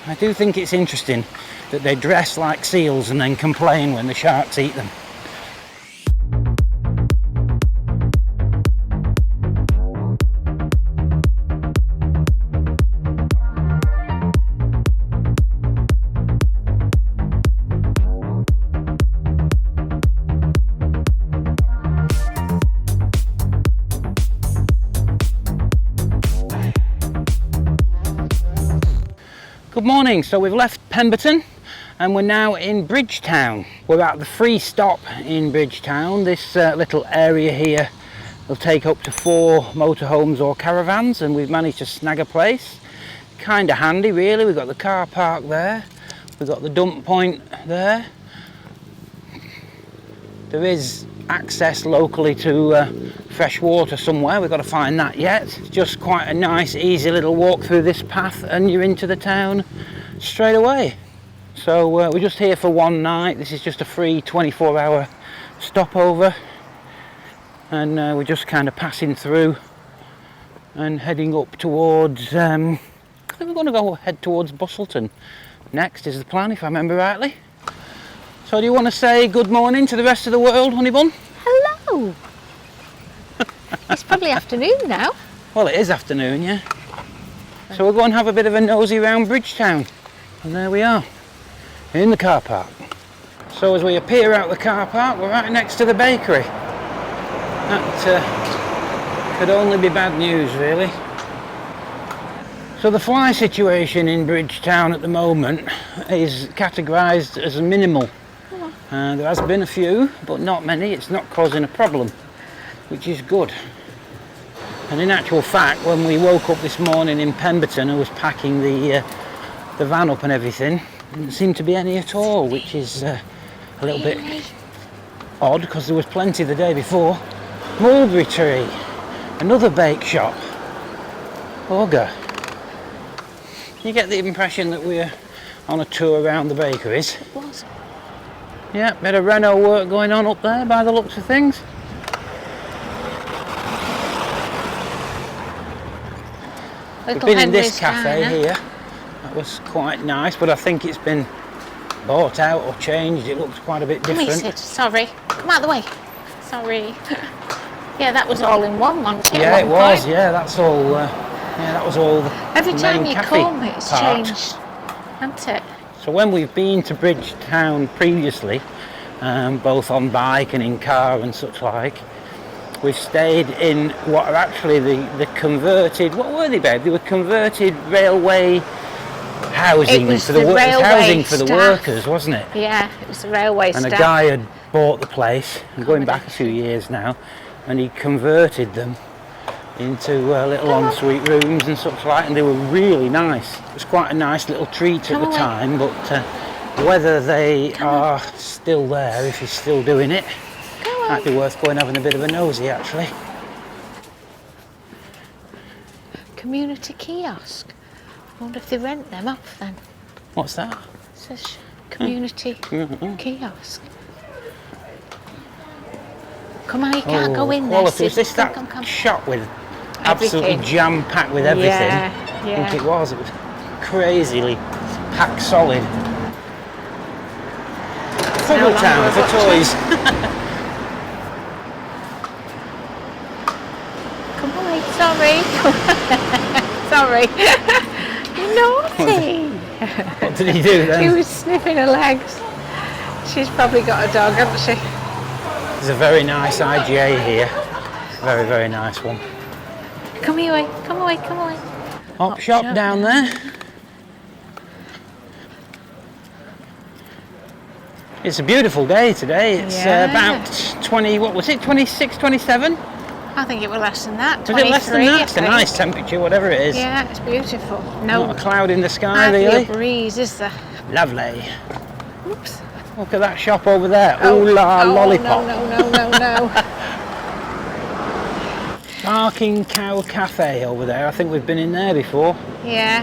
I do think it's interesting that they dress like seals and then complain when the sharks eat them. Good morning, so we've left Pemberton and we're now in Bridgetown. We're at the free stop in Bridgetown. This little area here will take up to 4 motorhomes or caravans, and we've managed to snag a place. Kind of handy really. We've got the car park there, we've got the dump point there. There is access locally to fresh water somewhere. We've got to find that yet. It's just quite a nice easy little walk through this path and you're into the town straight away. So we're just here for one night. This is just a free 24-hour stopover, and we're just kind of passing through and heading up towards I think we're going to head towards Busselton next is the plan, if I remember rightly. So do you want to say good morning to the rest of the world, honey bun? Hello! It's probably afternoon now. Well, it is afternoon, yeah. So we'll go and have a bit of a nosy round Bridgetown. And there we are, in the car park. So as we appear out the car park, we're right next to the bakery. That could only be bad news, really. So the fly situation in Bridgetown at the moment is categorised as minimal. There has been a few, but not many. It's not causing a problem, which is good. And in actual fact, when we woke up this morning in Pemberton, I was packing the van up and everything, there didn't seem to be any at all, which is a little bit odd, because there was plenty the day before. Mulberry Tree, another bake shop, Ogre. You get the impression that we're on a tour around the bakeries. It was. Yeah, bit of reno work going on up there by the looks of things. We've been in this cafe here. That was quite nice, but I think it's been bought out or changed. It looks quite a bit different. Sorry, come out of the way. Sorry. Yeah, that was all in one, wasn't it? Yeah, it was. Yeah, that's all. Yeah, that was all. Every time you come, it's changed, hasn't it? So when we've been to Bridgetown previously, both on bike and in car and such like, we've stayed in what are actually the converted, what were they, babe? They were converted railway housing for the housing for the workers, wasn't it? Yeah, it was the railway staff. And staff. a guy had bought the place, and going back a few years now, and he converted them into little ensuite rooms and such like, and they were really nice. It was quite a nice little treat at the time, but whether they are still there, if he's still doing it, might be worth going having a bit of a nosy actually. Community kiosk. I wonder if they rent them off then. What's that? It says community kiosk. Come on, you can't go in there. Was this that shop with absolutely jam-packed with everything? Yeah, yeah. I think it was crazily packed solid. Fuddle Town for toys. Come away, sorry. Sorry. Naughty. What did he do then? He was sniffing her legs. She's probably got a dog, hasn't she? There's a very nice IGA here. Very, very nice one. Come away, come away, come away. Hop shop down there. It's a beautiful day today. It's about 20, what was it, 26, 27? I think it was less than that, 23. Was it less than that? It's a nice temperature, whatever it is. Yeah, it's beautiful. No, not a cloud in the sky, hardly really. A breeze, is there? Lovely. Oops. Look at that shop over there. Ooh la lollipop. No. Barking Cow Cafe over there. I think we've been in there before. Yeah.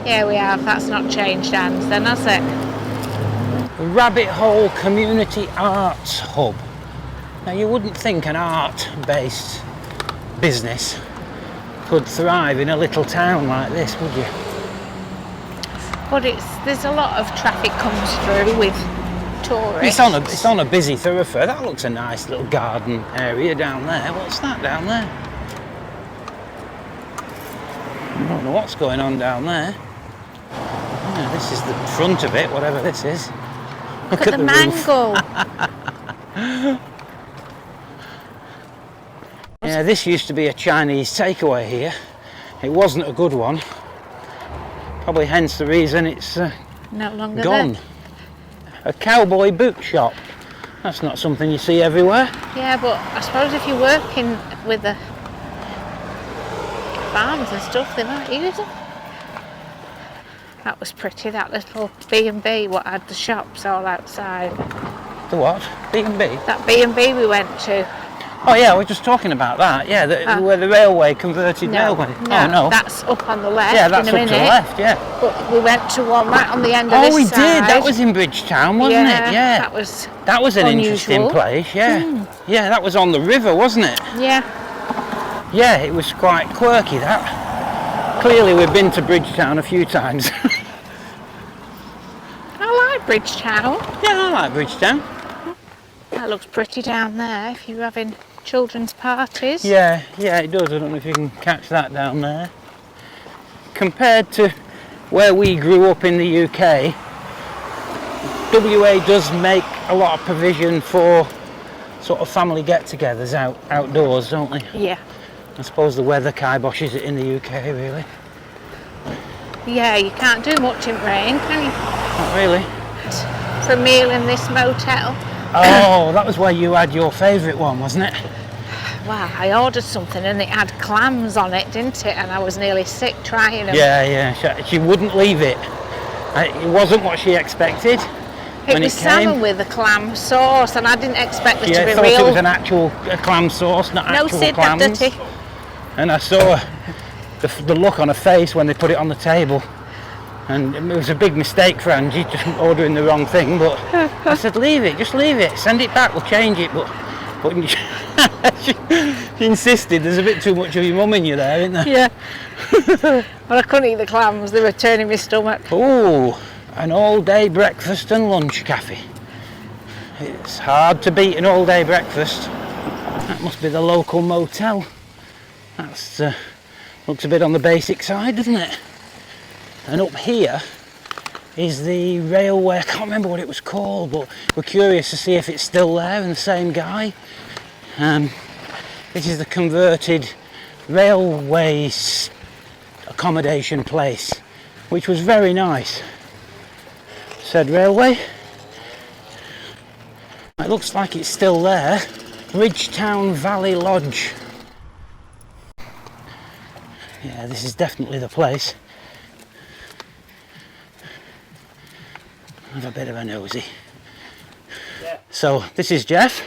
Yeah, we have. That's not changed hands then, has it? Rabbit Hole Community Arts Hub. Now you wouldn't think an art-based business could thrive in a little town like this, would you? But there's a lot of traffic comes through with tourists. It's on a busy thoroughfare. That looks a nice little garden area down there. What's that down there? I don't know what's going on down there. Yeah, this is the front of it, whatever this is. Look at the mango. Yeah, this used to be a Chinese takeaway here. It wasn't a good one. Probably hence the reason it's No longer gone. there. A cowboy boot shop. That's not something you see everywhere. Yeah, but I suppose if you're working with the farms and stuff, they might use it. That was pretty, that little B&B what had the shops all outside. The what? B&B? That B&B we went to. Oh yeah, we're just talking about that. Yeah, where the railway converted railway. No, Oh no. That's up on the left. Yeah, that's in a up minute. to the left, yeah. But we went to one right on the end of this Oh, we side. did. That was in Bridgetown, wasn't it? Yeah. That was an unusual. interesting place, yeah. Yeah, that was on the river, wasn't it? Yeah. Yeah, it was quite quirky, that. Clearly we've been to Bridgetown a few times. I like Bridgetown. Yeah, I like Bridgetown. That looks pretty down there if you're having children's parties. Yeah, it does. I don't know if you can catch that down there. Compared to where we grew up in the UK, WA does make a lot of provision for sort of family get-togethers outdoors, don't they? Yeah. I suppose the weather kiboshes it in the UK, really. Yeah, you can't do much in rain, can you? Not really. For a meal in this motel. Oh, that was where you had your favourite one, wasn't it? Wow, I ordered something and it had clams on it, didn't it? And I was nearly sick trying them. Yeah. She wouldn't leave it. It wasn't what she expected. It was salmon with a clam sauce, and I didn't expect it to be thought real. it was an actual clam sauce, not No, actual Sid, clams. that's dirty. And I saw the look on her face when they put it on the table. And it was a big mistake for Angie, just ordering the wrong thing. But I said, leave it, just leave it. Send it back, we'll change it. But she insisted. There's a bit too much of your mum in you there, isn't there? Yeah. Well, I couldn't eat the clams. They were turning my stomach. Oh, an all-day breakfast and lunch cafe. It's hard to beat an all-day breakfast. That must be the local motel. That's looks a bit on the basic side, doesn't it? And up here is the railway. I can't remember what it was called, but we're curious to see if it's still there and the same guy. This is the converted railway accommodation place, which was very nice. Said railway. It looks like it's still there. Bridgetown Valley Lodge. Yeah, this is definitely the place. Have a bit of a nosy. Yeah. So this is Jeff,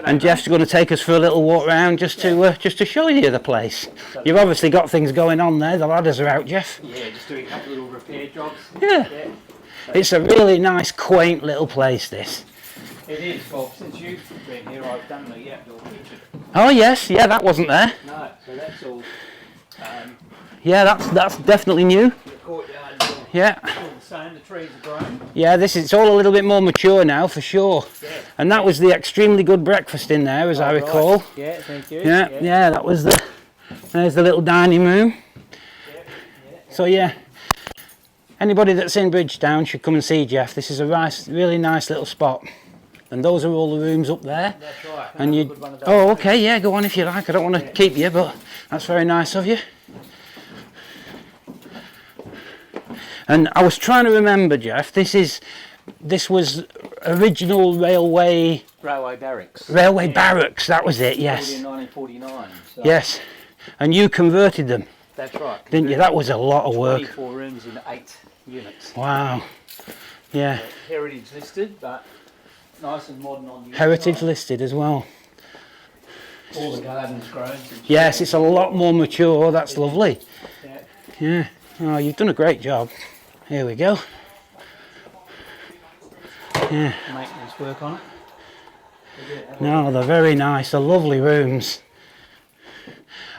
and Jeff's going to take us for a little walk round just to show you the place. You've obviously got things going on there. The ladders are out, Jeff. Yeah, just doing a couple little repair jobs. Yeah. It's a really nice, quaint little place. This. It is. Well, since you've been here, I've done the outdoor kitchen. Oh yes, yeah, that wasn't there. No, so that's all. Yeah, that's definitely new. The courtyard. Yeah. All the same. The trees are grown. Yeah, it's all a little bit more mature now for sure. Yeah. And that was the extremely good breakfast in there, as I recall. Right. Yeah, thank you. Yeah, that was there's the little dining room. Yeah. So yeah, anybody that's in Bridgetown should come and see Jeff. This is a really nice little spot. And those are all the rooms up there. That's right. And you. Oh, okay, yeah, go on if you like. I don't want to keep you, but that's very nice of you. And I was trying to remember, Jeff. This was original railway barracks. Railway barracks. That was it. Yes. In 1949. So Yes. And you converted them, that's right. didn't you? That was a lot of work. 24 rooms in 8 units. Wow. Yeah. Heritage listed, but nice and modern on the Heritage inside. listed as well. All the gardens grown. Yes, it's a lot more mature. That's lovely. Yeah. Yeah. Oh, you've done a great job. Here we go. Yeah. Maintenance work on it. No, they're very nice. They're lovely rooms.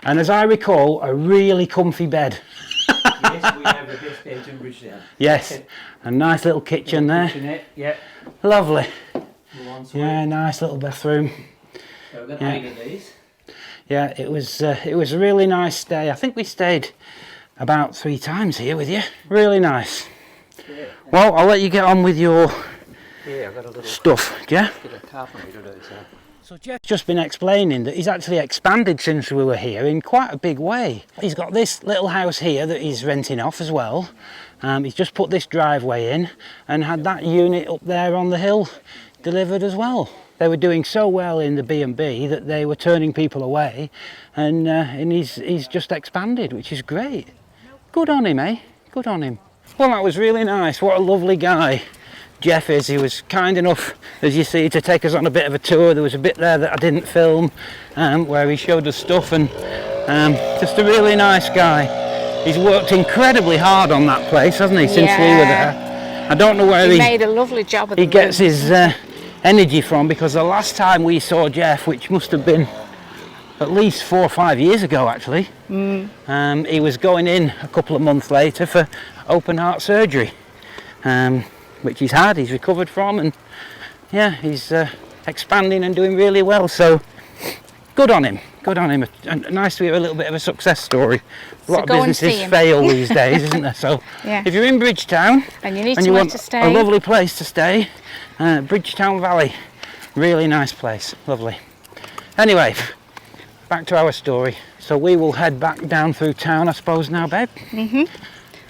And as I recall, a really comfy bed. Yes, we have the best beds in Bridgetown. Yes, a nice little kitchen there. Kitchenette, yeah. Lovely. Little ensuite. Yeah, nice little bathroom. So we've got Yeah. 8 of these. Yeah, it was a really nice stay. I think we stayed about 3 times here with you. Really nice. Yeah. Well, I'll let you get on with your Yeah, I've got a little stuff, Jeff. bit of carpentry to do, so. So Jeff's just been explaining that he's actually expanded since we were here in quite a big way. He's got this little house here that he's renting off as well. He's just put this driveway in and had that unit up there on the hill delivered as well. They were doing so well in the B&B that they were turning people away, and he's just expanded, which is great. Good on him, eh? Good on him. Well, that was really nice. What a lovely guy Jeff is. He was kind enough, as you see, to take us on a bit of a tour. There was a bit there that I didn't film, where he showed us stuff, and just a really nice guy. He's worked incredibly hard on that place, hasn't he, since we were there? I don't know where He made a lovely job of the he gets room. his energy from, because the last time we saw Jeff, which must have been at least 4 or 5 years ago actually, he was going in a couple of months later for open heart surgery, which he's recovered from, and yeah, he's expanding and doing really well, so good on him. And nice to hear a little bit of a success story. A lot go of and see businesses him. fail these days, isn't there? So Yeah. if you're in Bridgetown And you need and you somewhere want to stay. a lovely place to stay, Bridgetown Valley, really nice place, lovely. Anyway, back to our story. So we will head back down through town, I suppose, now, babe. Mhm.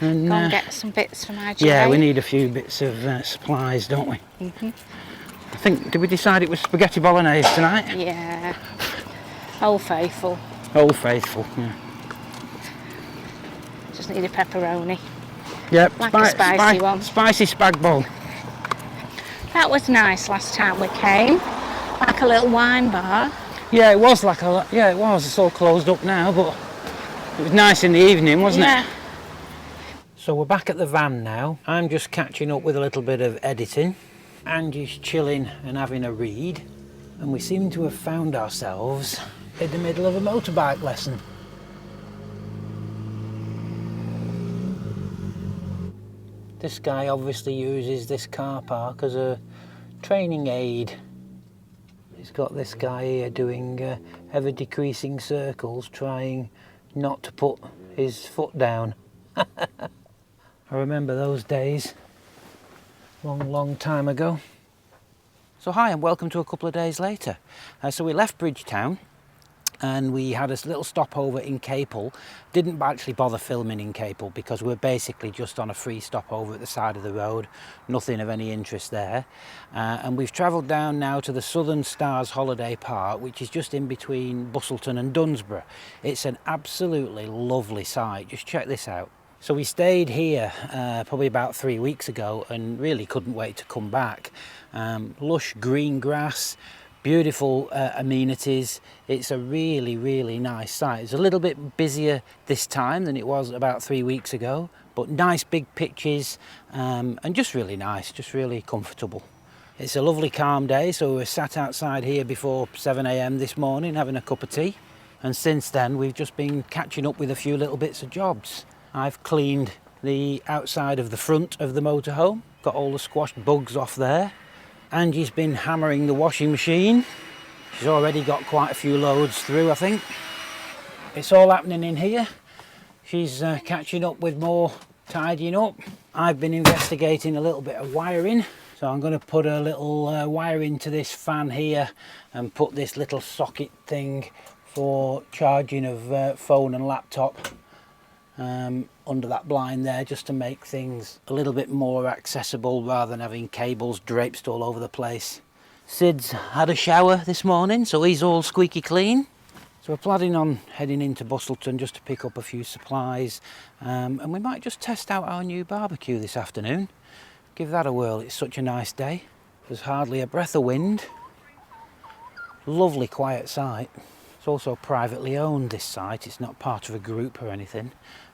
And, Go and get some bits from IGA. yeah, we need a few bits of supplies, don't we? I think, did we decide it was spaghetti bolognese tonight? Yeah. Old Faithful. Old Faithful, yeah. Just need a pepperoni. Yep, Like a spicy one. Spicy spag bol. That was nice last time we came. Like a little wine bar. Yeah, it was like a, yeah, it was. It's all closed up now, but it was nice in the evening, wasn't Yeah. it? So we're back at the van now. I'm just catching up with a little bit of editing. Angie's chilling and having a read. And we seem to have found ourselves in the middle of a motorbike lesson. This guy obviously uses this car park as a training aid. He's got this guy here doing ever decreasing circles, trying not to put his foot down. I remember those days, long time ago. So hi and welcome to a couple of days later. So we left Bridgetown and we had a little stopover in Capel. Didn't actually bother filming in Capel because we're basically just on a free stopover at the side of the road, nothing of any interest there. And we've travelled down now to the Southern Stars Holiday Park, which is just in between Busselton and Dunsborough. It's an absolutely lovely site, just check this out. So we stayed here probably about 3 weeks ago and really couldn't wait to come back. Lush green grass, beautiful amenities. It's a really nice site. It's a little bit busier this time than it was about 3 weeks ago, but nice big pitches and just really nice, just really comfortable. It's a lovely calm day, so we were sat outside here before 7 AM this morning having a cup of tea, and since then we've just been catching up with a few little bits of jobs. I've cleaned the outside of the front of the motorhome, got all the squashed bugs off there. Angie's been hammering the washing machine. She's already got quite a few loads through, I think. It's all happening in here. She's catching up with more tidying up. I've been investigating a little bit of wiring. So I'm going to put a little wire into this fan here and put this little socket thing for charging of phone and laptop under that blind there, just to make things a little bit more accessible rather than having cables draped all over the place. Sid's had a shower this morning, so he's all squeaky clean. So we're planning on heading into Busselton just to pick up a few supplies, and we might just test out our new barbecue this afternoon. Give that a whirl. It's such a nice day. There's hardly a breath of wind. Lovely quiet site. It's also privately owned, this site. It's not part of a group or anything,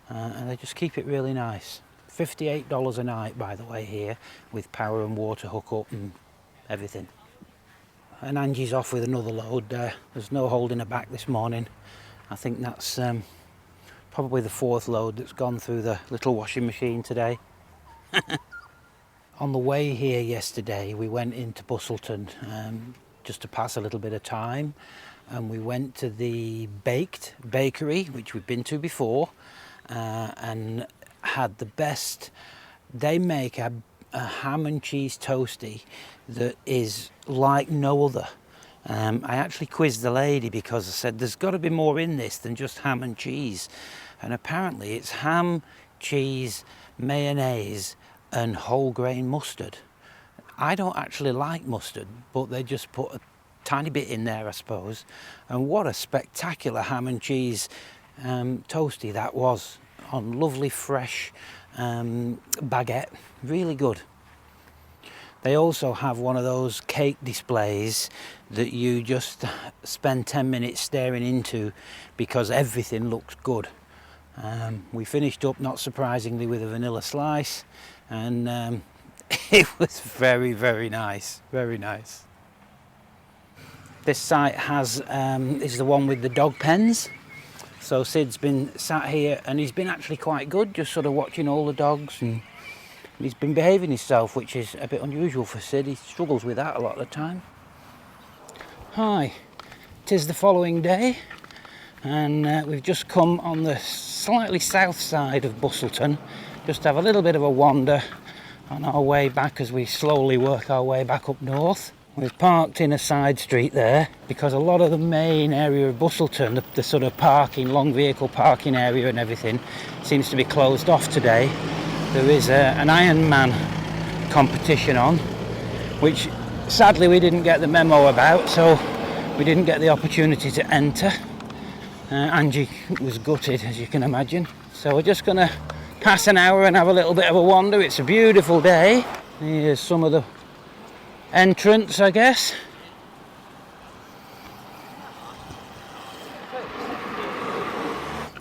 and they just keep it really nice. $58 a night, by the way, here, with power and water hookup and everything. And Angie's off with another load. There's no holding her back this morning. I think that's probably the 4th load that's gone through the little washing machine today. On the way here yesterday, we went into Busselton just to pass a little bit of time, and we went to the Baked bakery, which we've been to before, and had the best. They make a ham and cheese toastie that is like no other. I actually quizzed the lady because I said there's got to be more in this than just ham and cheese, and apparently it's ham, cheese, mayonnaise and whole grain mustard. I don't actually like mustard, but they just put a tiny bit in there, I suppose. And what a spectacular ham and cheese toastie that was, on lovely fresh baguette. Really good. They also have one of those cake displays that you just spend 10 minutes staring into because everything looks good. We finished up, not surprisingly, with a vanilla slice, and it was very, very nice. Very nice. This site is the one with the dog pens. So Sid's been sat here and he's been actually quite good, just sort of watching all the dogs, and he's been behaving himself, which is a bit unusual for Sid. He struggles with that a lot of the time. Hi, 'tis the following day, and we've just come on the slightly south side of Busselton, just to have a little bit of a wander on our way back as we slowly work our way back up north. We've parked in a side street there because a lot of the main area of Busselton, the sort of parking, long vehicle parking area and everything, seems to be closed off today. There is an Ironman competition on, which sadly we didn't get the memo about, so we didn't get the opportunity to enter. Angie was gutted, as you can imagine. So we're just going to pass an hour and have a little bit of a wander. It's a beautiful day. Here's some of the entrance, I guess.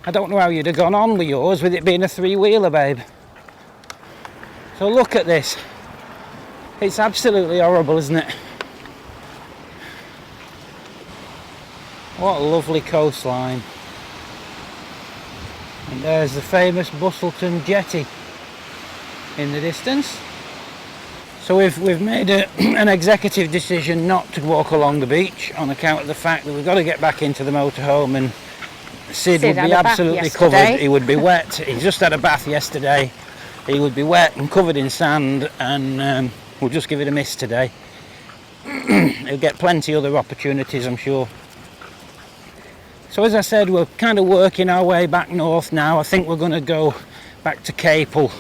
I don't know how you'd have gone on with yours with it being a 3-wheeler, babe. So look at this. It's absolutely horrible, isn't it? What a lovely coastline. And there's the famous Busselton jetty in the distance. So we've made an executive decision not to walk along the beach on account of the fact that we've got to get back into the motorhome, and Sid would be absolutely covered. He would be wet. He just had a bath yesterday. He would be wet and covered in sand, and we'll just give it a miss today. He'll get plenty other opportunities, I'm sure. So as I said, we're kind of working our way back north now. I think we're going to go back to Capel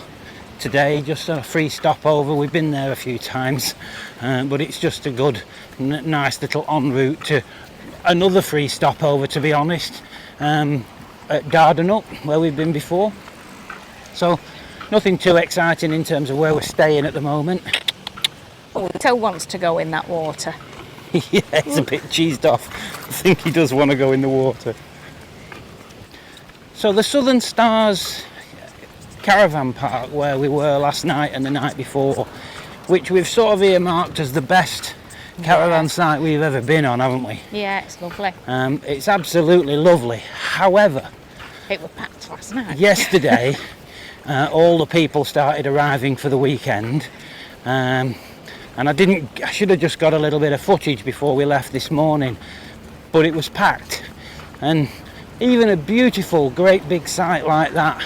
today, just a free stopover. We've been there a few times, but it's just a good, nice little en route to another free stopover, to be honest, at Dardanup, where we've been before. So nothing too exciting in terms of where we're staying at the moment. Oh, Toe wants to go in that water. Yeah, he's a bit cheesed off. I think he does want to go in the water. So the Southern Stars caravan park, where we were last night and the night before, which we've sort of earmarked as the best caravan site we've ever been on, haven't we? Yeah, it's lovely. It's absolutely lovely. However, it was packed last night. Yesterday, all the people started arriving for the weekend, and I should have just got a little bit of footage before we left this morning, but it was packed. And even a beautiful, great big site like that,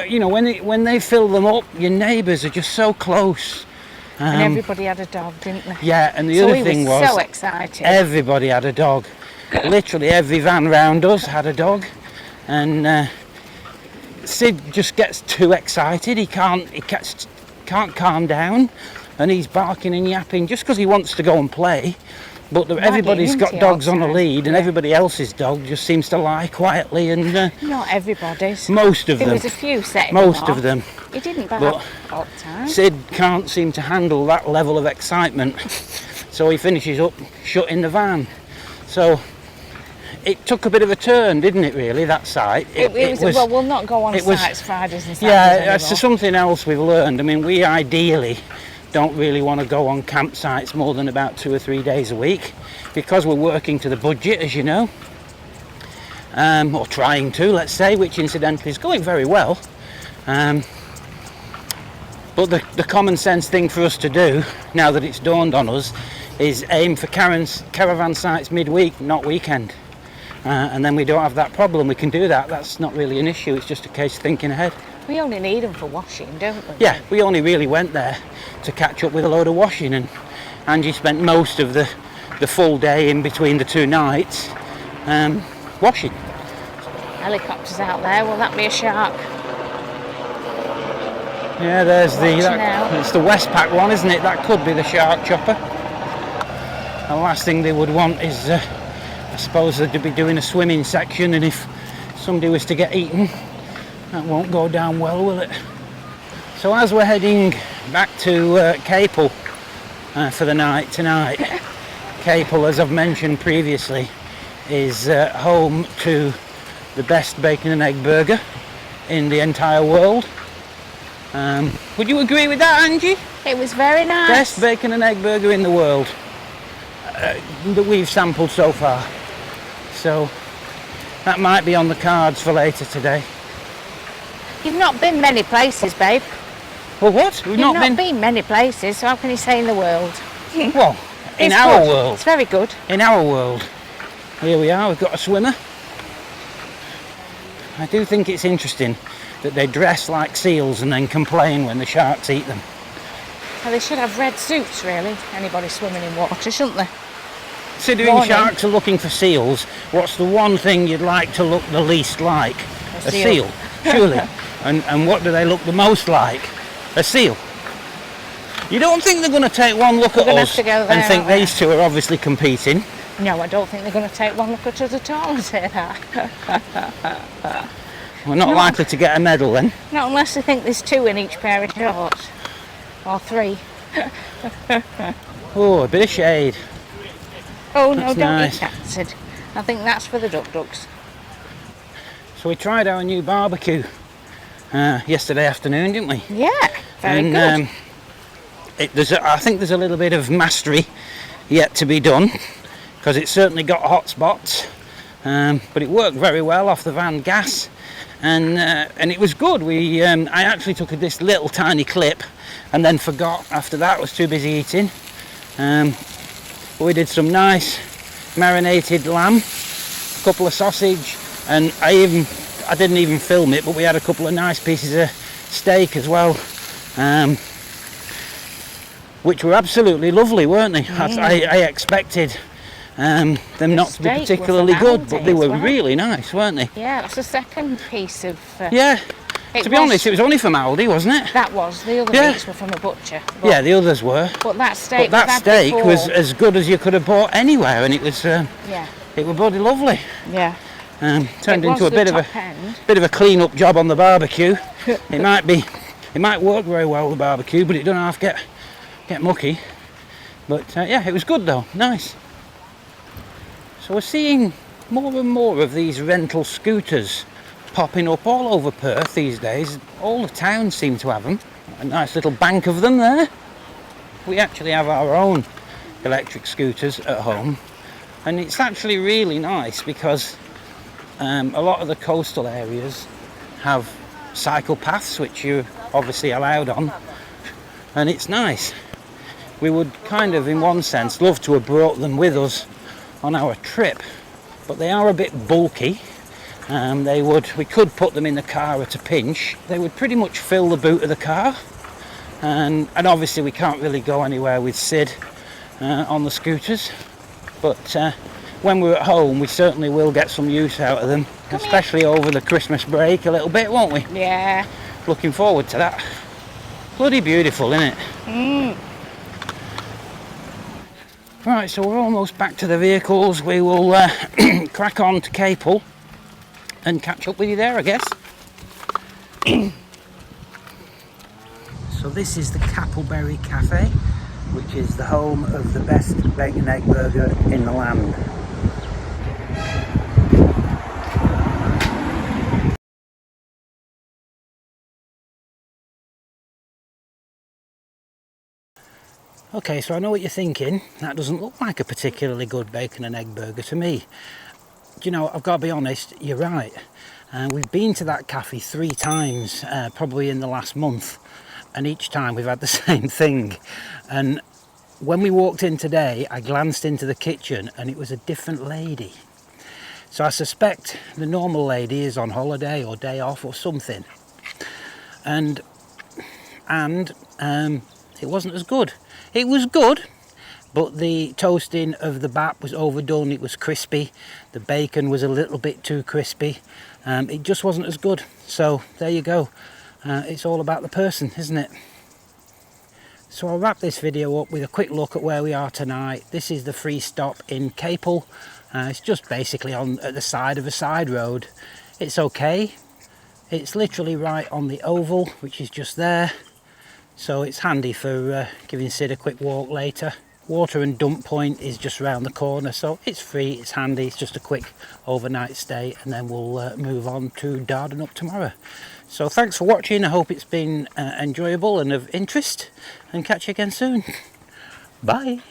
you know, when they fill them up, your neighbours are just so close. And everybody had a dog, didn't they? Yeah, and the other thing was, so excited. Everybody had a dog. Literally every van round us had a dog, and Sid just gets too excited. He can't calm down, and he's barking and yapping just because he wants to go and play. But everybody's got dogs on a lead, and everybody else's dog just seems to lie quietly. And not everybody's. Most of them. There was a few setting Most of them. He didn't bark all the time. Sid can't seem to handle that level of excitement, so he finishes up shutting the van. So it took a bit of a turn, didn't it? Really, that site. It was. Well, we'll not go on sites Fridays and Saturdays Yeah, that's something else we've learned. I mean, we ideally don't really want to go on campsites more than about 2 or 3 days a week, because we're working to the budget, as you know. or trying to, let's say, which incidentally is going very well. But the common sense thing for us to do, now that it's dawned on us, is aim for caravan sites midweek, not weekend. And then we don't have that problem. We can do that. That's not really an issue. It's just a case of thinking ahead. We only need them for washing, don't we? Yeah, we only really went there to catch up with a load of washing, and Angie spent most of the full day in between the 2 nights washing. Helicopters out there. Will that be a shark? Yeah, there's Watch it's the Westpac one, isn't it? That could be the shark chopper. The last thing they would want is, I suppose, they'd be doing a swimming section, and if somebody was to get eaten, that won't go down well, will it? So as we're heading back to Capel for the night tonight, Capel, as I've mentioned previously, is home to the best bacon and egg burger in the entire world. Would you agree with that, Angie? It was very nice. Best bacon and egg burger in the world that we've sampled so far. So that might be on the cards for later today. You've not been many places, babe. Well, what? We've You've not been many places, so how can you say in the world? Well, in It's our good. world. It's very good. In our world. Here we are, we've got a swimmer. I do think it's interesting that they dress like seals and then complain when the sharks eat them. Well, they should have red suits, really. Anybody swimming in water, shouldn't they? Considering Warning. sharks are looking for seals, what's the one thing you'd like to look the least like? A seal. Surely. And what do they look the most like? A seal. You don't think they're going to take one look at gonna us have to go there, and think aren't we? these two are obviously competing? No, I don't think they're going to take one look at us at all and say that. We're not No. likely to get a medal then. Not unless they think there's 2 in each pair of shorts. Or 3. Oh, a bit of shade. Oh, no, That's don't nice. eat that, Sid. I think that's for the ducks. So we tried our new barbecue yesterday afternoon, didn't we? Yeah, very And good. I think there's a little bit of mastery yet to be done, because it's certainly got hot spots, but it worked very well off the van gas, and it was good. I actually took this little tiny clip and then forgot after that. I was too busy eating. But we did some nice marinated lamb, a couple of sausage, and I didn't even film it, but we had a couple of nice pieces of steak as well, which were absolutely lovely, weren't they? I expected them not to be steak was particularly from good, Aldi but they as were well. really nice, weren't they? Yeah, that's the second piece of... Yeah. It To be honest, it was only from Aldi, wasn't it? That was. The other Yeah. meats were from a butcher. Yeah, the others were. But that steak, But that we've had steak before. was as good as you could have bought anywhere, and it was Yeah, it was bloody lovely. yeah. Turned It was into a the bit of top a end. a clean-up job on the barbecue. It might work very well, the barbecue, but it don't half get mucky. But yeah, it was good though, nice. So we're seeing more and more of these rental scooters popping up all over Perth these days. All the towns seem to have them. A nice little bank of them there. We actually have our own electric scooters at home, and it's actually really nice because a lot of the coastal areas have cycle paths which you're obviously allowed on, and it's nice. We would kind of, in one sense, love to have brought them with us on our trip, but they are a bit bulky. We could put them in the car at a pinch. They would pretty much fill the boot of the car, and obviously we can't really go anywhere with Sid on the scooters, but when we're at home we certainly will get some use out of them, especially over the Christmas break a little bit, won't we? Yeah. Looking forward to that. Bloody beautiful, isn't it? Right, so we're almost back to the vehicles. We will crack on to Capel and catch up with you there, I guess. So this is the Capelberry Cafe, which is the home of the best bacon egg burger in the land. Okay, so I know what you're thinking. That doesn't look like a particularly good bacon and egg burger to me. you know, I've got to be honest, you're right. We've been to that cafe 3 times, probably in the last month, and each time we've had the same thing. And when we walked in today, I glanced into the kitchen and it was a different lady. So I suspect the normal lady is on holiday or day off or something. And it wasn't as good. It was good, but the toasting of the bap was overdone. It was crispy. The bacon was a little bit too crispy. It just wasn't as good. So there you go. It's all about the person, isn't it? So I'll wrap this video up with a quick look at where we are tonight. This is the free stop in Capel. It's just basically at the side of a side road. It's okay. It's literally right on the oval, which is just there. So it's handy for giving Sid a quick walk later. Water and dump point is just around the corner, so it's free, it's handy, it's just a quick overnight stay, and then we'll move on to Dardanup tomorrow. So thanks for watching. I hope it's been enjoyable and of interest, and catch you again soon. Bye.